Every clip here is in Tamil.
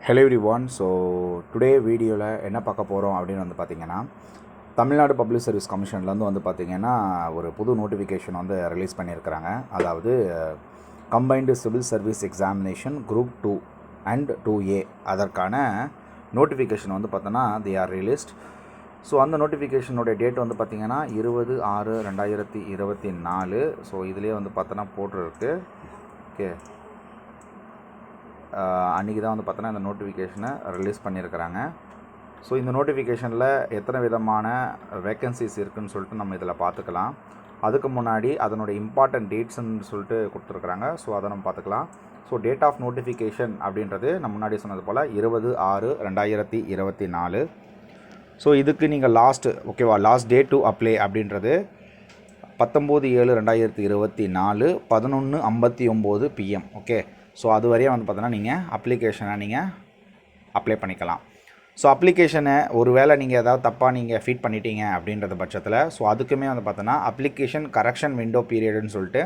Hello everyone. So today வீடியோவில் என்ன பார்க்க போகிறோம் அப்படின்னு வந்து பார்த்திங்கன்னா, தமிழ்நாடு பப்ளிக் சர்வீஸ் கமிஷன்லேருந்து வந்து பார்த்திங்கன்னா ஒரு புது நோட்டிஃபிகேஷன் வந்து ரிலீஸ் பண்ணியிருக்கிறாங்க. அதாவது combined civil service examination group 2 and 2A அதற்கான நோட்டிஃபிகேஷன் வந்து பார்த்தோன்னா they are released. ஸோ அந்த நோட்டிஃபிகேஷனுடைய டேட் வந்து பார்த்திங்கன்னா 20/6/2024. ஸோ இதுலேயே வந்து பார்த்தோன்னா போட்டிருக்கு. ஓகே, அன்றைக்கி தான் வந்து பார்த்தோன்னா இந்த நோட்டிஃபிகேஷனை ரிலீஸ் பண்ணியிருக்கிறாங்க. ஸோ இந்த நோட்டிஃபிகேஷனில் எத்தனை விதமான வேக்கன்சிஸ் இருக்குதுன்னு சொல்லிட்டு நம்ம இதில் பார்த்துக்கலாம். அதுக்கு முன்னாடி அதனுடைய இம்பார்ட்டன்ட் டேட்ஸ்ன்னு சொல்லிட்டு கொடுத்துருக்குறாங்க. ஸோ அதை நம்ம பார்த்துக்கலாம். ஸோ டேட் ஆஃப் நோட்டிஃபிகேஷன் அப்படின்றது நம்ம முன்னாடி சொன்னது போல் 20/6/2024. ஸோ இதுக்கு நீங்கள் லாஸ்ட் டேட் டு அப்ளை அப்படின்றது 19/7/2024 11:59 PM. ஓகே, ஸோ அது வரையும் வந்து பார்த்தோன்னா நீங்கள் அப்ளிகேஷனை நீங்கள் அப்ளை பண்ணிக்கலாம். ஸோ அப்ளிகேஷனை ஒரு வேளை நீங்கள் ஏதாவது தப்பாக நீங்கள் ஃபீட் பண்ணிட்டீங்க அப்படின்றது பட்சத்தில் ஸோ அதுக்குமே வந்து பார்த்தோன்னா அப்ளிகேஷன் கரெக்ஷன் விண்டோ பீரியடுன்னு சொல்லிட்டு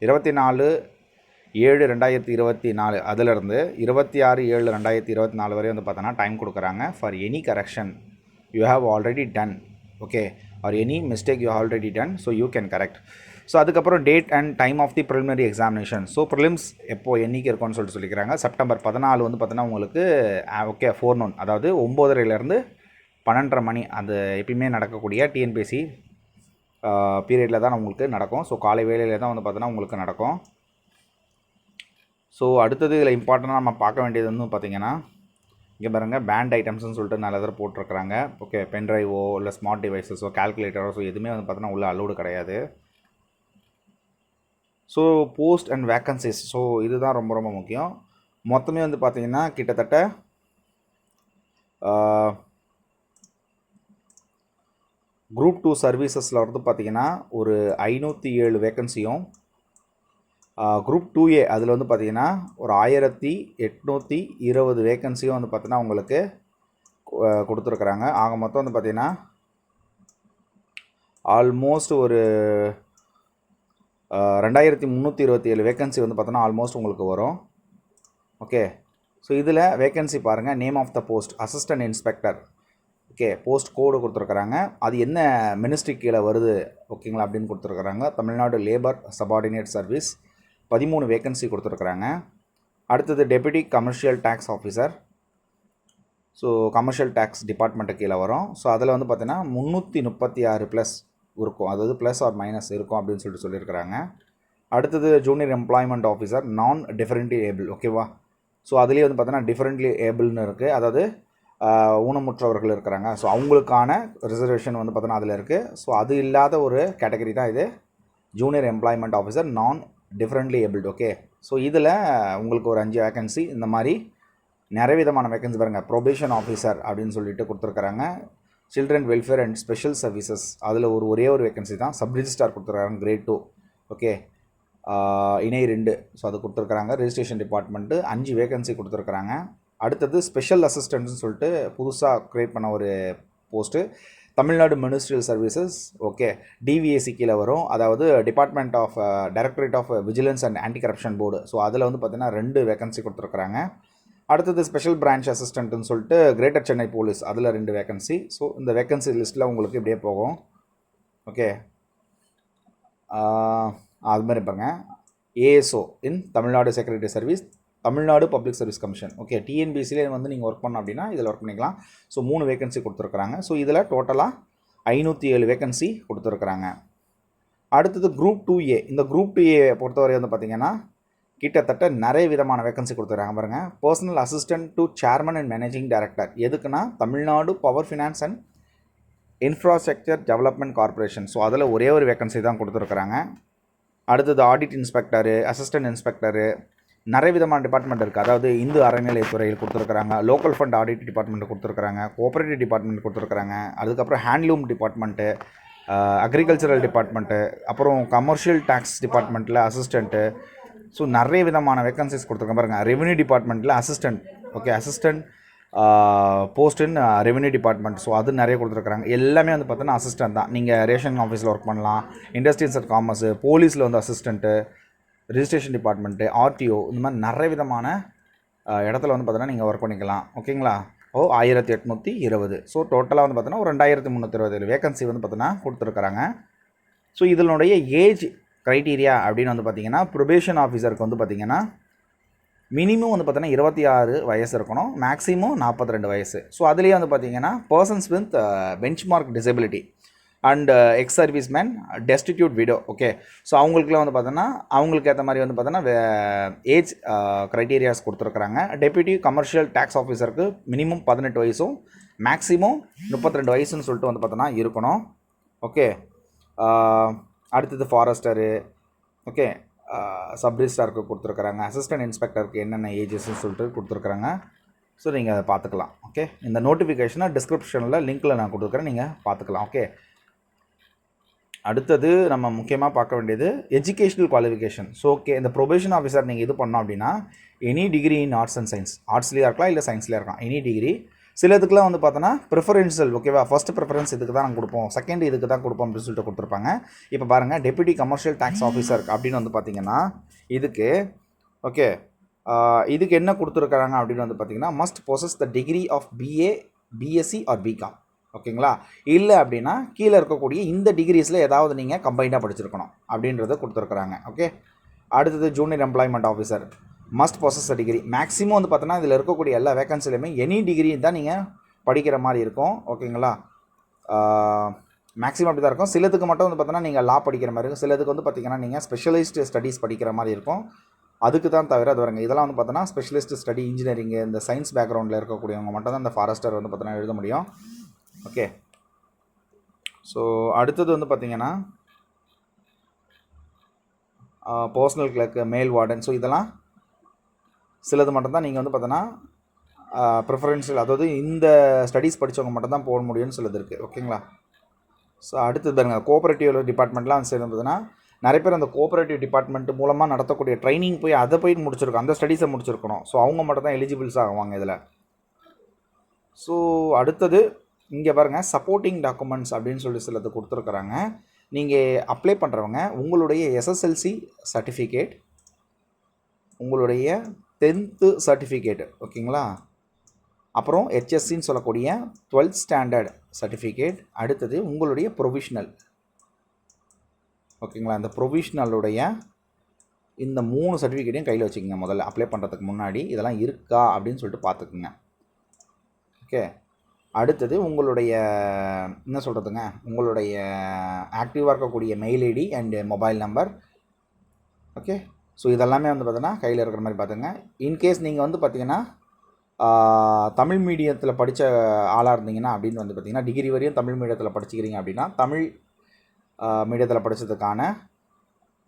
24/7/2024 அதிலிருந்து 26/7/2024 வரை வந்து பார்த்தோன்னா டைம் கொடுக்குறாங்க for any correction you have already done. Okay, or any mistake you already done, so you can correct. So அதுக்கப்புறம் date and time of the preliminary examination. So prelims எப்போது என்றைக்கு இருக்கும்னு சொல்லிக்கிறாங்க. செப்டம்பர் 14 வந்து பார்த்தோன்னா உங்களுக்கு ஓகே ஃபோர்நூன், அதாவது 9:30லேருந்து 12:30 மணி அது எப்பயுமே நடக்கக்கூடிய டிஎன்பிஎஸ்சி பீரியடில் தான் உங்களுக்கு நடக்கும். ஸோ காலை வேளையில் தான் வந்து பார்த்தோன்னா உங்களுக்கு நடக்கும். ஸோ அடுத்தது இதில் இம்பார்ட்டண்ட்டாக நம்ம பார்க்க வேண்டியது வந்து பார்த்திங்கன்னா, இங்கே பாருங்கள் பேண்ட் ஐட்டம்ஸ்னு சொல்லிட்டு நல்ல தடவை போட்டிருக்கிறாங்க. ஓகே, பென்ட்ரைவோ இல்லை ஸ்மார்ட் டிவைஸஸோ கேல்குலேட்டரோ ஸோ எதுவுமே வந்து பார்த்தோன்னா உள்ள அலோடு கிடையாது. So post and vacancies, so இதுதான் ரொம்ப ரொம்ப முக்கியம். மொத்தமே வந்து பார்த்திங்கன்னா கிட்டத்தட்ட குரூப் 2 சர்வீசஸில் வந்து பார்த்திங்கன்னா ஒரு 507 வேக்கன்சியும், குரூப் 2A அதில் வந்து பார்த்திங்கன்னா ஒரு 1820 வேக்கன்சியும் வந்து பார்த்திங்கன்னா உங்களுக்கு கொடுத்துருக்குறாங்க. ஆக மொத்தம் வந்து பார்த்திங்கன்னா ஆல்மோஸ்ட் ஒரு 2327 வேக்கன்சி வந்து பார்த்தோன்னா ஆல்மோஸ்ட் உங்களுக்கு வரும். ஓகே, ஸோ இதில் வேக்கன்சி பாருங்கள். Name of the post assistant inspector. Okay, post code கொடுத்துருக்குறாங்க. அது என்ன மினிஸ்ட்ரி கீழே வருது ஓகேங்களா அப்படின்னு கொடுத்துருக்குறாங்க. Tamil Nadu labour subordinate service 13 vacancy கொடுத்துருக்குறாங்க. அடுத்தது deputy commercial tax officer. So commercial tax department கீழே வரும். ஸோ அதில் வந்து பார்த்தீங்கன்னா 336 ப்ளஸ் இருக்கும், அதாவது ப்ளஸ் ஆர் மைனஸ் இருக்கும் அப்படின்னு சொல்லியிருக்கிறாங்க. அடுத்தது ஜூனியர் எம்ப்ளாய்மெண்ட் ஆஃபீஸர் நான் டிஃபரெண்ட்லி ஏபிள். ஓகேவா, ஸோ அதுலேயே வந்து பார்த்தீங்கன்னா டிஃபரெண்ட்லி ஏபிள்னு இருக்குது, அதாவது ஊனமுற்றவர்கள் இருக்கிறாங்க. ஸோ அவங்களுக்கான ரிசர்வேஷன் வந்து பார்த்தோன்னா அதில் இருக்குது. ஸோ அது இல்லாத ஒரு கேட்டகரி தான் இது ஜூனியர் எம்ப்ளாய்மெண்ட் ஆஃபீஸர் நான் டிஃபரெண்ட்லி ஏபிள்டு. ஓகே, ஸோ இதில் உங்களுக்கு ஒரு 5 வேக்கன்சி இந்த மாதிரி நிறைய விதமான வேக்கன்சி பாருங்கள். ப்ரொபேஷன் ஆஃபீஸர் அப்படின்னு சொல்லிட்டு கொடுத்துருக்குறாங்க. Children welfare and special services அதில் ஒரே ஒரு வேக்கன்சி தான். சப் ரிஜிஸ்டார் கொடுத்துருக்காங்க கிரேட் 2. ஓகே, இணை 2 ஸோ அது கொடுத்துருக்குறாங்க. ரெஜிஸ்ட்ரேஷன் டிபார்ட்மெண்ட்டு 5 வேக்கன்சி கொடுத்துருக்குறாங்க. அடுத்தது ஸ்பெஷல் அசிஸ்டன்ட்னு சொல்லிட்டு புதுசாக க்ரியேட் பண்ண ஒரு post Tamil Nadu ministerial services. Okay, DVAC கீழே வரும், அதாவது department of directorate of vigilance and anti corruption board. So அதில் வந்து பார்த்திங்கன்னா 2 வேக்கன்சி கொடுத்துருக்குறாங்க. அடுத்தது ஸ்பெஷல் பிரான்ச் அசிஸ்டண்ட்டுன்னு சொல்லிட்டு கிரேட்டர் சென்னை போலீஸ் அதில் 2 வேக்கன்சி. ஸோ இந்த வேக்கன்சி லிஸ்ட்டில் உங்களுக்கு இப்படியே போகும். ஓகே, அது மாதிரி பாருங்க. ஏஎஸ்ஓ இன் Tamil Nadu secretary service Tamil Nadu public service commission. Okay, டிஎன்பிஎஸ்சிலே வந்து நீங்கள் ஒர்க் பண்ணோம் அப்படின்னா இதில் ஒர்க் பண்ணிக்கலாம். ஸோ 3 வேக்கன்சி கொடுத்துருக்குறாங்க. ஸோ இதில் டோட்டலாக 507 வேக்கன்சி கொடுத்துருக்குறாங்க. அடுத்தது குரூப் 2A. இந்த குரூப் 2A பொறுத்தவரை வந்து பார்த்திங்கன்னா கிட்டத்தட்ட நிறைய விதமான வேக்கன்சி கொடுத்துருக்காங்க பாருங்கள். Personal assistant to chairman and managing director. எதுக்குன்னா Tamil Nadu power finance and infrastructure development corporation. So அதில் ஒரே ஒரு வேக்கன்சி தான் கொடுத்துருக்குறாங்க. அடுத்தது ஆடிட் இன்ஸ்பெக்டரு, அசிஸ்டன்ட் இன்ஸ்பெக்டரு, நிறைய விதமான டிபார்ட்மெண்ட் இருக்குது. அதாவது இந்து அறநிலையத்துறையில் கொடுத்துருக்குறாங்க, லோக்கல் ஃபண்ட் ஆடிட் டிபார்ட்மெண்ட் கொடுத்துருக்குறாங்க, கோஆப்ரேட்டிவ் டிபார்ட்மெண்ட் கொடுத்துருக்குறாங்க. அதுக்கப்புறம் ஹேண்ட்லூம் டிபார்ட்மெண்ட்டு, அக்ரிகல்ச்சரல் டிபார்ட்மெண்ட்டு, அப்புறம் கமர்ஷியல் டேக்ஸ் டிபார்ட்மெண்ட்டில் அசிஸ்டண்ட்டு. ஸோ நிறைய விதமான வேக்கன்சிஸ் கொடுத்துருக்காங்க பாருங்கள். ரெவென்யூ டிபார்ட்மெண்ட்டில் அசிஸ்டண்ட். ஓகே, அசிஸ்டண்ட் போஸ்ட் இன் ரெவென்யூ டிபார்ட்மெண்ட். ஸோ அது நிறைய கொடுத்துருக்குறாங்க. எல்லாமே வந்து பார்த்தோன்னா அசிஸ்டன்ட் தான். நீங்கள் ரேஷன் ஆஃபீஸில் ஒர்க் பண்ணலாம், இண்டஸ்ட்ரீஸ் அண்ட் காமர்ஸு, போலீஸில் வந்து அசிஸ்டண்ட்டு, ரிஜிஸ்ட்ரேஷன் டிபார்ட்மெண்ட்டு, ஆர்டிஓ, இந்த மாதிரி நிறைய விதமான இடத்துல வந்து பார்த்தீங்கன்னா நீங்கள் ஒர்க் பண்ணிக்கலாம். ஓகேங்களா? 1820. ஸோ டோட்டலாக வந்து பார்த்தீங்கன்னா ஒரு 2327 வேகன்சி வந்து பார்த்தீங்கன்னா கொடுத்துருக்குறாங்க. ஸோ இதனுடைய ஏஜ் க்ரைட்டீரியா அப்படின்னு வந்து பார்த்தீங்கன்னா ப்ரொபேஷன் ஆஃபீஸருக்கு வந்து பார்த்தீங்கன்னா மினிமம் வந்து பார்த்தீங்கன்னா 26 வயசு இருக்கணும், மேக்ஸிமம் 42 வயசு. ஸோ அதுலேயே வந்து பார்த்தீங்கன்னா persons with benchmark disability and ex service man, destitute widow. Okay, so அவங்களுக்குலாம் வந்து பார்த்தோன்னா அவங்களுக்கு ஏற்ற மாதிரி வந்து பார்த்தோன்னா ஏஜ் க்ரைட்டீரியாஸ் கொடுத்துருக்குறாங்க. டெப்யூட்டி கமர்ஷியல் டேக்ஸ் ஆஃபீஸருக்கு மினிமம் 18 வயசும் மேக்ஸிமம் 32 வயசுன்னு சொல்லிட்டு வந்து பார்த்தோன்னா இருக்கணும். ஓகே, அடுத்தது ஃபாரஸ்டரு. ஓகே, சப் ரிஜிஸ்ட்ராருக்கு கொடுத்துருக்குறாங்க. அசிஸ்டன்ட் இன்ஸ்பெக்டருக்கு என்னென்ன ஏஜஸ்ன்னு சொல்லிட்டு கொடுத்துருக்குறாங்க. ஸோ நீங்கள் அதை பார்த்துக்கலாம். ஓகே, இந்த நோட்டிஃபிகேஷனை டிஸ்கிரிப்ஷனில் லிங்க்கில் நான் கொடுத்துருக்குறேன், நீங்கள் பார்த்துக்கலாம். ஓகே, அடுத்தது நம்ம முக்கியமாக பார்க்க வேண்டியது எஜுகேஷ்னல் குவாலிஃபிகேஷன். ஸோ ஓகே, இந்த ப்ரொபேஷன் ஆஃபீஸர் நீங்கள் இது பண்ணோம் அப்படின்னா any degree in arts and science, ஆர்ட்ஸ்லேயே இருக்கலாம் இல்லை சயின்ஸ்லேயே இருக்கலாம், எனி டிகிரி. சிலதுக்குலாம் வந்து பார்த்தோன்னா ப்ரிஃபரன்ஷியல். ஓகேவா, ஃபஸ்ட் ப்ரிஃபரன்ஸ் இதுக்கு தான் நாங்கள் கொடுப்போம், செகண்ட் இதுக்கு தான் கொடுப்போம் அப்படின்னு சொல்லிட்டு கொடுத்துருப்பாங்க. இப்போ பாருங்கள், டெப்யூட்டி கமர்ஷியல் டேக்ஸ் ஆஃபீஸர் அப்படின்னு வந்து பார்த்தீங்கன்னா இதுக்கு ஓகே இதுக்கு என்ன கொடுத்துருக்குறாங்க அப்படின்னு வந்து பார்த்தீங்கன்னா must possess the degree of BA, BSc or BCom. ஓகேங்களா, இல்லை அப்படின்னா கீழே இருக்கக்கூடிய இந்த டிகிரிஸில் ஏதாவது நீங்கள் கம்பைண்டாக படிச்சிருக்கணும் அப்படின்றத கொடுத்துருக்குறாங்க. ஓகே, அடுத்தது junior employment officer must possess a degree. Maximum வந்து பார்த்தோன்னா இதில் இருக்கக்கூடிய எல்லா வேகன்சிலையுமே எனி டிகிரி தான் நீங்கள் படிக்கிற மாதிரி இருக்கும். ஓகேங்களா, மேக்ஸிமம் அப்படி தான் இருக்கும். சிலதுக்கு மட்டும் வந்து பார்த்தோன்னா நீங்கள் லா படிக்கிற மாதிரி இருக்கும், சிலதுக்கு வந்து பார்த்திங்கன்னா நீங்கள் ஸ்பெஷலிஸ்ட் ஸ்டடீஸ் படிக்கிற மாதிரி இருக்கும். அதுக்கு தான் தவிர அது வருங்க. இதெல்லாம் வந்து பார்த்தோன்னா ஸ்பெஷலிஸ்ட் ஸ்டடி, இன்ஜினியரிங்கு, இந்த சயின்ஸ் பேக்ரவுண்டில் இருக்கக்கூடியவங்க மட்டும் தான் இந்த ஃபாரஸ்டர் வந்து பார்த்தோன்னா எழுத முடியும். ஓகே, ஸோ அடுத்தது வந்து பார்த்திங்கன்னா பர்சனல் கிளர்க்கு, மேல் வார்டன். ஸோ இதெல்லாம் சிலது மட்டும்தான் நீங்கள் வந்து பார்த்தோன்னா ப்ரிஃபரன்ஷியல், அதாவது இந்த ஸ்டடீஸ் படித்தவங்க மட்டும் தான் போட முடியும்னு சிலது இருக்குது. ஓகேங்களா, ஸோ அடுத்தது பாருங்க, கோஆப்ரேட்டிவ் டிபார்ட்மெண்ட்லாம் வந்து சேர்ந்ததுன்னா நிறைய பேர் அந்த கோஆப்ரேட்டிவ் டிபார்ட்மெண்ட் மூலமாக நடத்தக்கூடிய ட்ரைனிங் போய் அதை போய் முடிச்சிருக்கோம், அந்த ஸ்டடீஸை முடிச்சிருக்கணும். ஸோ அவங்க மட்டும் தான் எலிஜிபிள்ஸ் ஆகுவாங்க இதில். ஸோ அடுத்தது இங்கே பாருங்கள், சப்போர்ட்டிங் டாக்குமெண்ட்ஸ் அப்படின்னு சொல்லி சிலது கொடுத்துருக்குறாங்க. நீங்கள் அப்ளை பண்ணுறவங்க உங்களுடைய எஸ்எஸ்எல்சி சர்டிஃபிகேட், உங்களுடைய 10th சர்டிஃபிகேட்டு, ஓகேங்களா, அப்புறம் ஹெச்எஸ்சின்னு சொல்லக்கூடிய 12th ஸ்டாண்டர்ட் சர்டிஃபிகேட், அடுத்தது உங்களுடைய ப்ரொவிஷ்னல். ஓகேங்களா, இந்த ப்ரொவிஷ்னலுடைய இந்த 3 சர்டிஃபிகேட்டையும் கையில் வச்சுக்கோங்க. முதல்ல அப்ளை பண்ணுறதுக்கு முன்னாடி இதெல்லாம் இருக்கா அப்படின்னு சொல்லிட்டு பார்த்துக்குங்க. ஓகே, அடுத்தது உங்களுடைய என்ன சொல்கிறதுங்க, உங்களுடைய ஆக்டிவாக இருக்கக்கூடிய mail ID and mobile number. Okay, so இதெல்லாமே வந்து பார்த்தீங்கன்னா கையில் இருக்கிற மாதிரி பார்த்துங்க. இன்கேஸ் நீங்கள் வந்து பார்த்திங்கன்னா தமிழ் மீடியத்தில் படித்த ஆளாக இருந்தீங்கன்னா அப்படின்னு வந்து பார்த்திங்கன்னா டிகிரி வரையும் தமிழ் மீடியத்தில் படிச்சுக்கிறீங்க அப்படின்னா தமிழ் மீடியத்தில் படித்ததுக்கான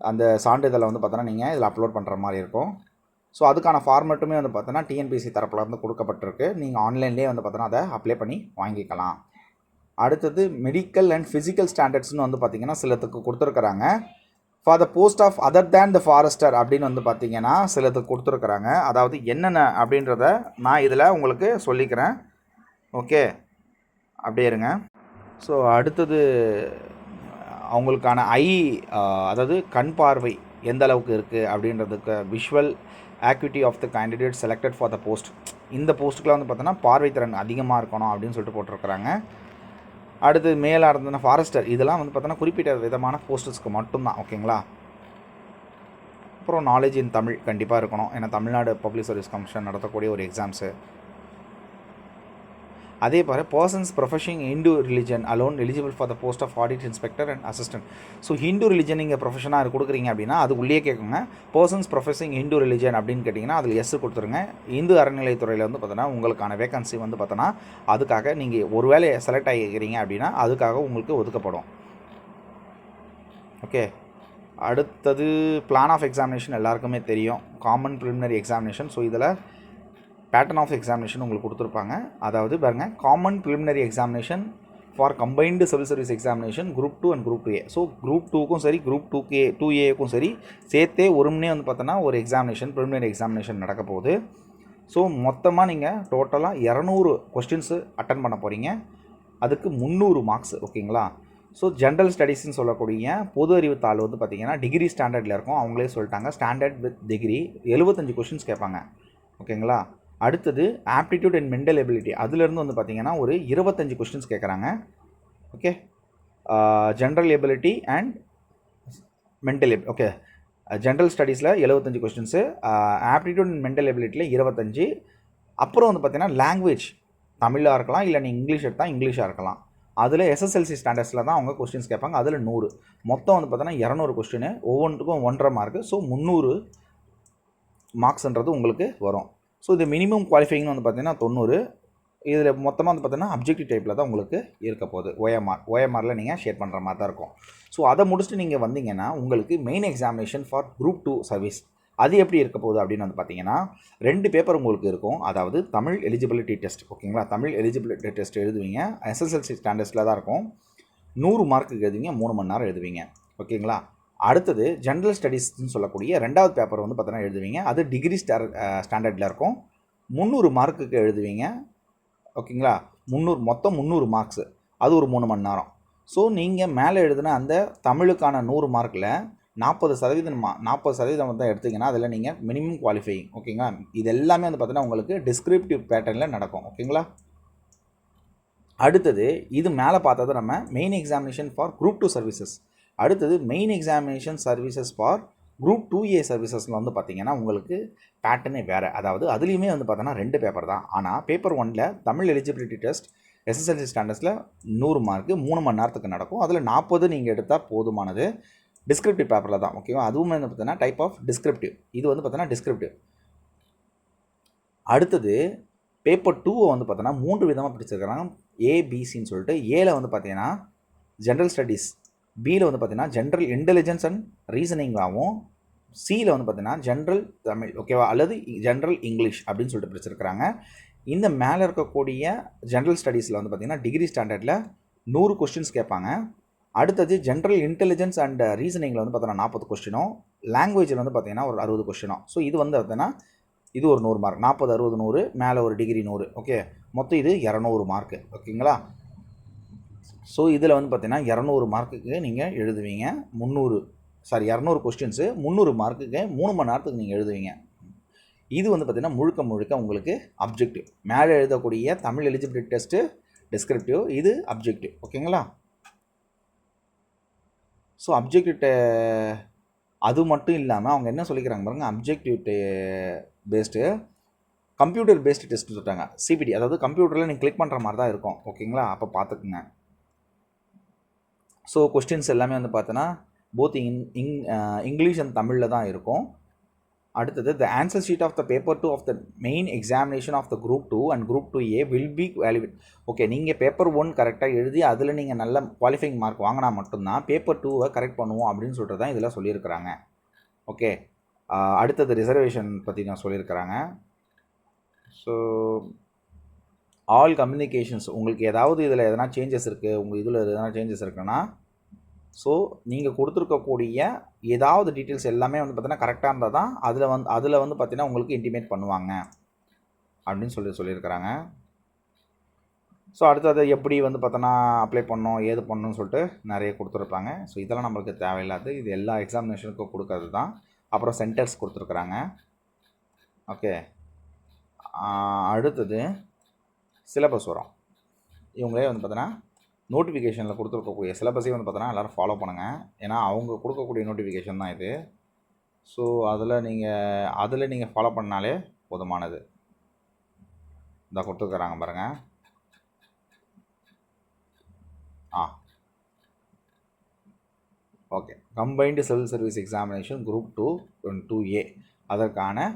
அந்த சான்றிதழை வந்து பார்த்தோன்னா நீங்கள் இதில் அப்லோட் பண்ணுற மாதிரி இருக்கும். ஸோ அதுக்கான ஃபார்மேட்டுமே வந்து பார்த்தோன்னா டிஎன்பிஎஸ்சி தரப்பில் வந்து கொடுக்கப்பட்டிருக்கு. நீங்கள் ஆன்லைன்லேயே வந்து பார்த்தோன்னா அதை அப்ளை பண்ணி வாங்கிக்கலாம். அடுத்தது மெடிக்கல் அண்ட் ஃபிசிக்கல் ஸ்டாண்டர்ட்ஸ்னு வந்து பார்த்திங்கன்னா சிலத்துக்கு கொடுத்துருக்குறாங்க. For the post of other than the forester அப்படின்னு வந்து பார்த்திங்கன்னா சிலத்துக்கு கொடுத்துருக்குறாங்க. அதாவது என்னென்ன அப்படின்றத நான் இதில் உங்களுக்கு சொல்லிக்கிறேன். ஓகே, அப்படியே இருங்க. ஸோ அடுத்தது அவங்களுக்கான அதாவது கண் பார்வை எந்த அளவுக்கு இருக்குது அப்படின்றதுக்கு visual activity of the candidate selected for the post. இந்த போஸ்ட்டுக்குலாம் வந்து பார்த்தோன்னா பார்வை திறன் அதிகமாக இருக்கணும் அப்படின்னு சொல்லிட்டு போட்டிருக்கிறாங்க. அடுத்து மேலாக இருந்ததுன்னா ஃபாரஸ்டர், இதெல்லாம் வந்து பார்த்தோன்னா குறிப்பிட்ட விதமான போஸ்டர்ஸ்க்கு மட்டும்தான். ஓகேங்களா, அப்புறம் நாலேஜ் இன் தமிழ் கண்டிப்பாக இருக்கணும், ஏன்னா தமிழ்நாடு பப்ளிக் சர்வீஸ் கமிஷன் நடத்தக்கூடிய ஒரு எக்ஸாம்ஸு. அதே போல் persons professing Hindu religion alone eligible for the post of audit inspector and assistant. So Hindu religion நீங்கள் ப்ரொஃபஷனாக கொடுக்குறீங்க அப்படின்னா அது உள்ளே கேட்குங்க. பர்சன்ஸ் ப்ரொஃபஸிங் ஹிந்து ரிலிஜன் அப்படின்னு கேட்டிங்கன்னா அதில் எஸ் கொடுத்துருங்க. இந்து அறநிலையத்துறையில் வந்து பார்த்தோன்னா உங்களுக்கான வேகன்சி வந்து பார்த்தோன்னா அதுக்காக நீங்கள் ஒரு வேளை செலக்ட் ஆகிக்கிறீங்க அப்படின்னா அதுக்காக உங்களுக்கு ஒதுக்கப்படும். ஓகே, அடுத்தது பிளான் ஆஃப் எக்ஸாமினேஷன் எல்லாருக்குமே தெரியும், காமன் ப்ரிலிமினரி எக்ஸாமினேஷன். ஸோ இதில் பேட்டர்ன் ஆஃப் எக்ஸாமினேஷன் உங்களுக்கு கொடுத்துருப்பாங்க. அதாவது பாருங்கள், common preliminary examination for combined civil service examination group 2 and group 2A. So group 2க்கும் சரி குரூப் 2Aக்கும் சரி சேர்த்தே ஒருமனே வந்து பார்த்தோன்னா ஒரு எக்ஸாமினேஷன் ப்ரிலிமினரி எக்ஸாமினேஷன் நடக்க போகுது. ஸோ மொத்தமாக நீங்கள் டோட்டலாக 200 கொஸ்டின்ஸு அட்டன் பண்ண போகிறீங்க. அதுக்கு 300 மார்க்ஸ். ஓகேங்களா, ஸோ ஜென்ரல் ஸ்டடீஸ்ன்னு சொல்லக்கூடிய பொது அறிவுத்தாள் வந்து பார்த்திங்கன்னா டிகிரி ஸ்டாண்டர்டில் இருக்கும். அவங்களே சொல்லிட்டாங்க, ஸ்டாண்டர்ட் வித் டிகிரி 75 கொஸ்டின்ஸ் கேட்பாங்க. ஓகேங்களா. அடுத்தது ஆப்டிடியூட் அண்ட் மென்டல் எபிலிட்டி, அதுலேருந்து வந்து பார்த்திங்கன்னா ஒரு 25 கொஸ்டின்ஸ் கேட்குறாங்க. Okay, general ability and mental okay, general ஸ்டடீஸில் 75 கொஸ்டின்ஸு, ஆப்டிடியூட் அண்ட் மென்டல் எபிலிட்டியில் 25. அப்புறம் வந்து பார்த்திங்கன்னா லாங்குவேஜ் தமிழாக இருக்கலாம், இல்லை நீங்கள் இங்கிலீஷ் எடுத்தால் இங்கிலீஷாக இருக்கலாம். அதில் எஸ்எஸ்எல்சி ஸ்டாண்டர்ட்ஸில் தான் அவங்க கொஸ்டின்ஸ் கேட்பாங்க. அதில் 100. மொத்தம் வந்து பார்த்தோன்னா 200 கொஸ்டின், ஒவ்வொன்றுக்கும் 1.5 மார்க்கு. ஸோ 300 மார்க்ஸ்ன்றது உங்களுக்கு வரும். ஸோ இது மினிமம் குவாலிஃபைங்னு வந்து பார்த்திங்கன்னா 90. இதில் மொத்தமாக வந்து பார்த்தீங்கன்னா அப்ஜெக்டிவ் டைப்பில் தான் உங்களுக்கு இருக்க போகுது. ஓஎம்ஆரில் நீங்கள் ஷேர் பண்ணுற மாதிரி தான் இருக்கும். ஸோ அதை முடிச்சுட்டு நீங்கள் வந்தீங்கன்னா உங்களுக்கு main examination for group 2 service அது எப்படி இருக்க போகுது அப்படின்னு வந்து பார்த்தீங்கன்னா 2 பேப்பர் உங்களுக்கு இருக்கும். அதாவது தமிழ் எலிஜிபிலிட்டி டெஸ்ட். ஓகேங்களா, தமிழ் எலிஜிபிலிட்டி டெஸ்ட் எழுதுவீங்க, எஸ்எஸ்எல்சி ஸ்டாண்டர்ட்ஸில் தான் இருக்கும். 100 மார்க்குக்கு எழுதுவீங்க, 3 மணி நேரம் எழுதுவீங்க. ஓகேங்களா. அடுத்தது ஜென்ரல் ஸ்டடீஸ்ன்னு சொல்லக்கூடிய 2வது பேப்பர் வந்து பார்த்தீங்கன்னா எழுதுவீங்க, அது டிகிரி ஸ்டாண்டர்டில் இருக்கும். 300 மார்க்குக்கு எழுதுவீங்க. ஓகேங்களா, 300 மொத்தம் 300 மார்க்ஸு, அது ஒரு 3 மணி நேரம். ஸோ நீங்கள் மேலே எழுதுன அந்த தமிழுக்கான 100 மார்க்கில் 40% வந்து எடுத்திங்கன்னா அதில் நீங்கள் மினிமம் குவாலிஃபையிங். ஓகேங்களா, இது எல்லாமே வந்து பார்த்தீங்கன்னா உங்களுக்கு டிஸ்கிரிப்டிவ் பேட்டர்னில் நடக்கும். ஓகேங்களா. அடுத்தது இது மேலே பார்த்தது நம்ம main examination for group 2 services. அடுத்தது main examination services for group 2A சர்வீசஸில் வந்து பார்த்திங்கன்னா உங்களுக்கு பேட்டர்னே வேறு. அதாவது அதுலேயுமே வந்து பார்த்தோன்னா 2 பேப்பர் தான். ஆனால் பேப்பர் 1ல் தமிழ் எலிஜிபிலிட்டி டெஸ்ட் எஸ்எஸ்எல்சி ஸ்டாண்டர்ட்ஸில் 100 மார்க்கு 3 மணி நேரத்துக்கு நடக்கும். அதில் 40 நீங்கள் எடுத்தால் போதுமானது. டிஸ்கிரிப்டிவ் பேப்பரில் தான். ஓகேவா, அதுவும் வந்து பார்த்தீங்கன்னா டைப் ஆஃப் டிஸ்கிரிப்டிவ். இது வந்து பார்த்தீங்கன்னா டிஸ்கிரிப்டிவ். அடுத்தது பேப்பர் 2 வந்து பார்த்தோன்னா 3 விதமாக பிடிச்சிருக்கிறாங்க, ஏபிசின்னு சொல்லிட்டு. ஏல வந்து பார்த்தீங்கன்னா ஜென்ரல் ஸ்டடீஸ், பியில் வந்து பார்த்தீங்கன்னா ஜென்ரல் இன்டெலிஜென்ஸ் அண்ட் ரீசனிங்காகவும், சியில் வந்து பார்த்தீங்கன்னா ஜென்ரல் தமிழ், ஓகேவா, அல்லது ஜென்ரல் இங்கிலீஷ் அப்படின்னு சொல்லிட்டு பிடிச்சிருக்கிறாங்க. இந்த மேலே இருக்கக்கூடிய ஜென்ரல் ஸ்டடீஸில் வந்து பார்த்திங்கன்னா டிகிரி ஸ்டாண்டர்டில் 100 கொஸ்டின்ஸ் கேட்பாங்க. அடுத்தது ஜென்ரல் இன்டெலிஜென்ஸ் அண்ட் ரீசனிங்கில் வந்து பார்த்தோன்னா 40 கொஸ்டினும், லாங்குவேஜில் வந்து பார்த்திங்கன்னா ஒரு 60 கொஸ்டினும். ஸோ இது வந்து பார்த்தீங்கன்னா இது ஒரு 100 மார்க், 40 60 100, மேலே ஒரு டிகிரி 100. ஓகே, மொத்தம் இது 200 மார்க்கு. ஓகேங்களா. ஸோ இதில் வந்து பார்த்தீங்கன்னா 200 மார்க்குக்கு நீங்கள் எழுதுவீங்க. 200 கொஸ்டின்ஸு 300 மார்க்குக்கு 3 மணி நேரத்துக்கு நீங்கள் எழுதுவீங்க. இது வந்து பார்த்திங்கன்னா முழுக்க உங்களுக்கு அப்ஜெக்டிவ். மேலே எழுதக்கூடிய தமிழ் எலிஜிபிலிட்டி டெஸ்ட்டு டிஸ்கிரிப்டிவ், இது அப்ஜெக்டிவ். ஓகேங்களா. ஸோ அப்ஜெக்டிவ் அது மட்டும் இல்லாமல் அவங்க என்ன சொல்லிக்கிறாங்க பாருங்கள், objective based computer based test சொல்லிட்டாங்க, சிபிடி. அதாவது கம்ப்யூட்டரில் நீங்கள் கிளிக் பண்ணுற மாதிரி தான் இருக்கும். ஓகேங்களா, அப்போ பார்த்துக்குங்க. ஸோ கொஸ்டின்ஸ் எல்லாமே வந்து பார்த்தோன்னா போத் இங்கிலீஷ் அண்ட் தமிழில் தான் இருக்கும். அடுத்தது the answer sheet of the paper 2 of the main examination of the group 2 and group 2A will be valid. Okay, நீங்கள் பேப்பர் 1 கரெக்டாக எழுதி அதில் நீங்கள் நல்ல குவாலிஃபைங் மார்க் வாங்கினா மட்டும்தான் பேப்பர் 2வை கரெக்ட் பண்ணுவோம் அப்படின்னு சொல்லிட்டு தான் இதில் சொல்லியிருக்கிறாங்க. ஓகே, அடுத்தது ரிசர்வேஷன் பற்றி நான் சொல்லியிருக்கிறாங்க. ஸோ ஆல் கம்யூனிகேஷன்ஸ், உங்களுக்கு ஏதாவது இதில் எதனா சேஞ்சஸ் இருக்குது, உங்கள் இதில் எதனா சேஞ்சஸ் இருக்குன்னா, ஸோ நீங்கள் கொடுத்துருக்கக்கூடிய ஏதாவது டீட்டெயில்ஸ் எல்லாமே வந்து பார்த்தீங்கன்னா கரெக்டாக இருந்தால் தான் அதில் வந்து பார்த்தீங்கன்னா உங்களுக்கு இன்டிமேட் பண்ணுவாங்க அப்படின்னு சொல்லியிருக்கிறாங்க. ஸோ அடுத்தது எப்படி வந்து பார்த்தோன்னா அப்ளை பண்ணோம், ஏது பண்ணணும்னு சொல்லிட்டு நிறைய கொடுத்துருப்பாங்க. ஸோ இதெல்லாம் நம்மளுக்கு தேவையில்லாது, இது எல்லா எக்ஸாமினேஷனுக்கும் கொடுக்கறது தான். அப்புறம் சென்டர்ஸ் கொடுத்துருக்குறாங்க. ஓகே, அடுத்தது சிலபஸ் வரும். இவங்களே வந்து பார்த்தோன்னா நோட்டிஃபிகேஷனில் கொடுத்துருக்கக்கூடிய சிலபஸையும் வந்து பார்த்தோன்னா எல்லோரும் ஃபாலோ பண்ணுங்கள். ஏன்னா அவங்க கொடுக்கக்கூடிய நோட்டிஃபிகேஷன் தான் இது. ஸோ அதில் நீங்கள் ஃபாலோ பண்ணாலே போதுமானது. இதை கொடுத்துருக்குறாங்க பாருங்கள். Okay, combined civil service examination group 2 and 2A அதற்கான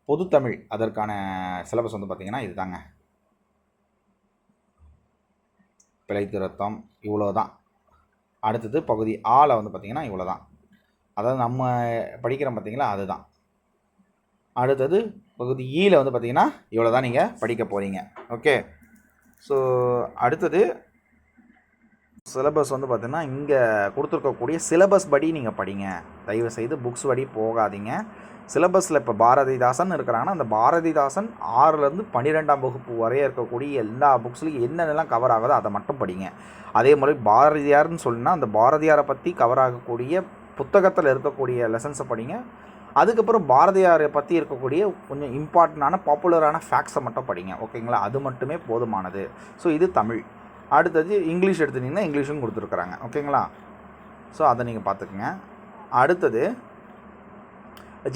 பொதுத்தமிழ், அதற்கான சிலபஸ் வந்து பார்த்திங்கன்னா இது தாங்க. பிழை திருத்தம் இவ்வளோ தான். அடுத்தது பகுதி ஆல வந்து பார்த்திங்கன்னா இவ்வளோ தான். அதாவது நம்ம படிக்கிறோம் பார்த்திங்களா, அதுதான். அடுத்தது பகுதி ஈயில் வந்து பார்த்திங்கன்னா இவ்வளோ தான் நீங்கள் படிக்க போகிறீங்க. ஓகே, ஸோ அடுத்தது சிலபஸ் வந்து பார்த்திங்கன்னா இங்கே கொடுத்துருக்கக்கூடிய சிலபஸ் படி நீங்கள் படிங்க. தயவுசெய்து புக்ஸ் படி போகாதீங்க. சிலபஸில் இப்போ பாரதிதாசன் இருக்கிறாங்கன்னா அந்த பாரதிதாசன் 6லேருந்து 12ஆம் வகுப்பு வரைய இருக்கக்கூடிய எல்லா புக்ஸ்லையும் என்னென்னலாம் கவர் ஆகுதோ அதை மட்டும் படிங்க. அதே மாதிரி பாரதியார்னு சொன்னால் அந்த பாரதியாரை பற்றி கவர் ஆகக்கூடிய புத்தகத்தில் இருக்கக்கூடிய லெசன்ஸை படிங்க. அதுக்கப்புறம் பாரதியாரை பற்றி இருக்கக்கூடிய கொஞ்சம் இம்பார்ட்டண்டான பாப்புலரான ஃபேக்ட்ஸை மட்டும் படிங்க, ஓகேங்களா? அது மட்டுமே போதுமானது. ஸோ இது தமிழ். அடுத்தது இங்கிலீஷ் எடுத்துட்டிங்கன்னா இங்கிலீஷும் கொடுத்துருக்குறாங்க, ஓகேங்களா? ஸோ அதை நீங்கள் பார்த்துக்குங்க. அடுத்தது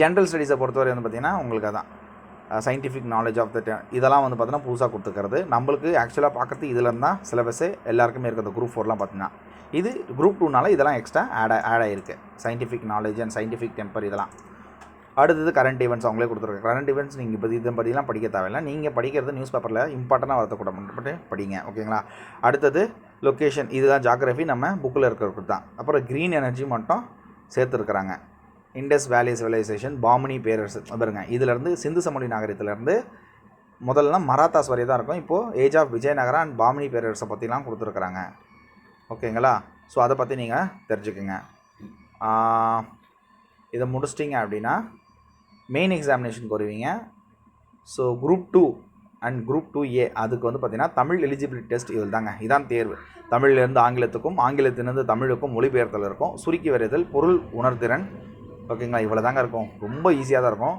ஜென்ரல் ஸ்டடீஸை பொறுத்தவரை வந்து பார்த்திங்கன்னா உங்களுக்கு அதான் சயின்டிஃபிக் நாலேஜ் ஆஃப் த இதெல்லாம் வந்து பார்த்தீங்கன்னா புதுசாக கொடுத்துக்கிறது. நம்மளுக்கு ஆக்சுவலாக பார்க்குறது இதில் இருந்தால் சிலபஸே எல்லாருக்குமே இருக்கிறது. குரூப் 4லாம் பார்த்தீங்கன்னா இது குரூப் 2னால இதெல்லாம் எக்ஸ்ட்ரா ஆட் ஆகிருக்கு. Scientific knowledge and scientific temper இதெல்லாம். அடுத்தது கரண்ட் ஈவெண்ட்ஸ் அவங்களே கொடுத்துருக்காங்க. கரண்ட் ஈவெண்ட்ஸ் நீங்கள் இப்போ இதை பற்றிலாம் படிக்க தேவையில்லை. நீங்கள் படிக்கிறது நியூஸ் பேப்பரில் இம்பார்ட்டண்டாக வரக்கூட மட்டும் படிங்க, ஓகேங்களா? அடுத்தது லொக்கேஷன், இதுதான் ஜாகிரஃபி நம்ம புக்கில் இருக்கிறது தான். அப்புறம் க்ரீன் எனர்ஜி மட்டும் சேர்த்துருக்குறாங்க. இண்டஸ் வேலி சிவிலைசேஷன், பாமினி பேரரசு பாருங்க. இதிலேருந்து சிந்து சமவெளி நாகரிகத்திலேருந்து முதல்ல மராத்தாஸ் வரை தான் இருக்கும். இப்போது age of Vijayanagara and Bahmani பேரரசை பற்றிலாம் கொடுத்துருக்குறாங்க, ஓகேங்களா? ஸோ அதை பற்றி நீங்கள் தெரிஞ்சுக்குங்க. இதை முடிச்சிட்டிங்க அப்படின்னா மெயின் எக்ஸாமினேஷனுக்கு வருவீங்க. So group 2 and group 2A அதுக்கு வந்து பார்த்திங்கன்னா தமிழ் எலிஜிபிலிட்டி டெஸ்ட் இதில் தாங்க. இதான் தேர்வு. தமிழ்லேருந்து ஆங்கிலத்துக்கும் ஆங்கிலத்திலேருந்து தமிழுக்கும் மொழிபெயர்த்தல் இருக்கும். சுருக்கி வரைதல், பொருள் உணர்திறன், ஓகேங்களா? இவ்வளோ தாங்க இருக்கும். ரொம்ப ஈஸியாக தான் இருக்கும்.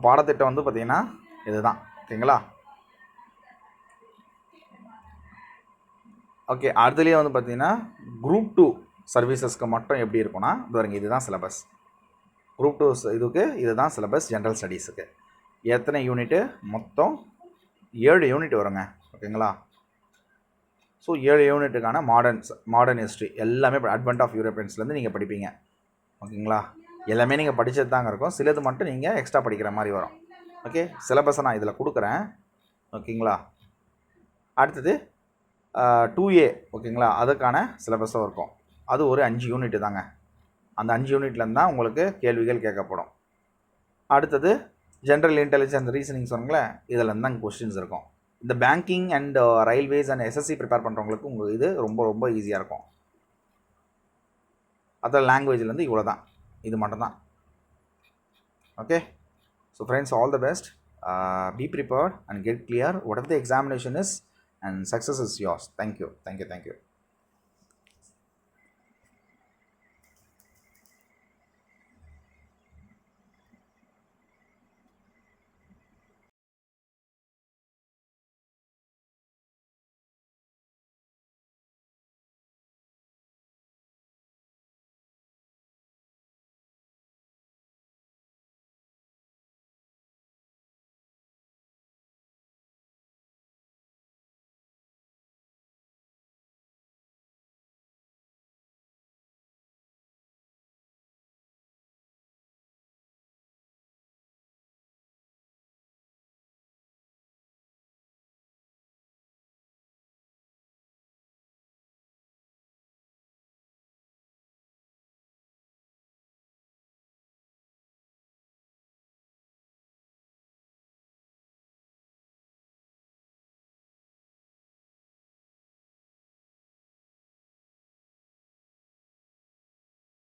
பாடத்திட்டம் வந்து பார்த்திங்கன்னா இதுதான், ஓகேங்களா? ஓகே, அதுலேயே வந்து பார்த்திங்கன்னா குரூப் 2 சர்வீசஸ்க்கு மட்டும் எப்படி இருக்கும்னா பாருங்க, இதுதான் சிலபஸ். குரூப் 2 இதுக்கு இதுதான் சிலபஸ். ஜென்ரல் ஸ்டடீஸுக்கு எத்தனை யூனிட்டு? மொத்தம் 7 யூனிட் வருங்க, ஓகேங்களா? ஸோ 7 யூனிட்டுக்கான மாடர்ன் ஹிஸ்ட்ரி எல்லாமே அட்வென்ட் ஆஃப் யூரோப்பியன்ஸ்லேருந்து நீங்கள் படிப்பீங்க, ஓகேங்களா? எல்லாமே நீங்கள் படித்தது தாங்க இருக்கும். சிலது மட்டும் நீங்கள் எக்ஸ்ட்ரா படிக்கிற மாதிரி வரும், ஓகே? சிலபஸை நான் இதில் கொடுக்குறேன், ஓகேங்களா? அடுத்தது 2A, ஓகேங்களா? அதுக்கான சிலபஸும் இருக்கும். அது ஒரு 5 யூனிட்டு தாங்க. அந்த 5 யூனிட்லேருந்து தான் உங்களுக்கு கேள்விகள் கேட்கப்படும். அடுத்தது ஜென்ரல் இன்டெலிஜென்ஸ் ரீசனிங் சொன்னீங்களே, இதில் இருந்தால் கொஸ்டின்ஸ் இருக்கும். இந்த banking and railways and SSC prepare பண்ணுறவங்களுக்கு உங்களுக்கு இது ரொம்ப ரொம்ப ஈஸியாக இருக்கும். அதில் லாங்குவேஜ்லேருந்து இவ்வளோ தான், இது மட்டும்தான், okay? So friends, all the best. Be prepared and get clear whatever the examination is, and success is yours. Thank you.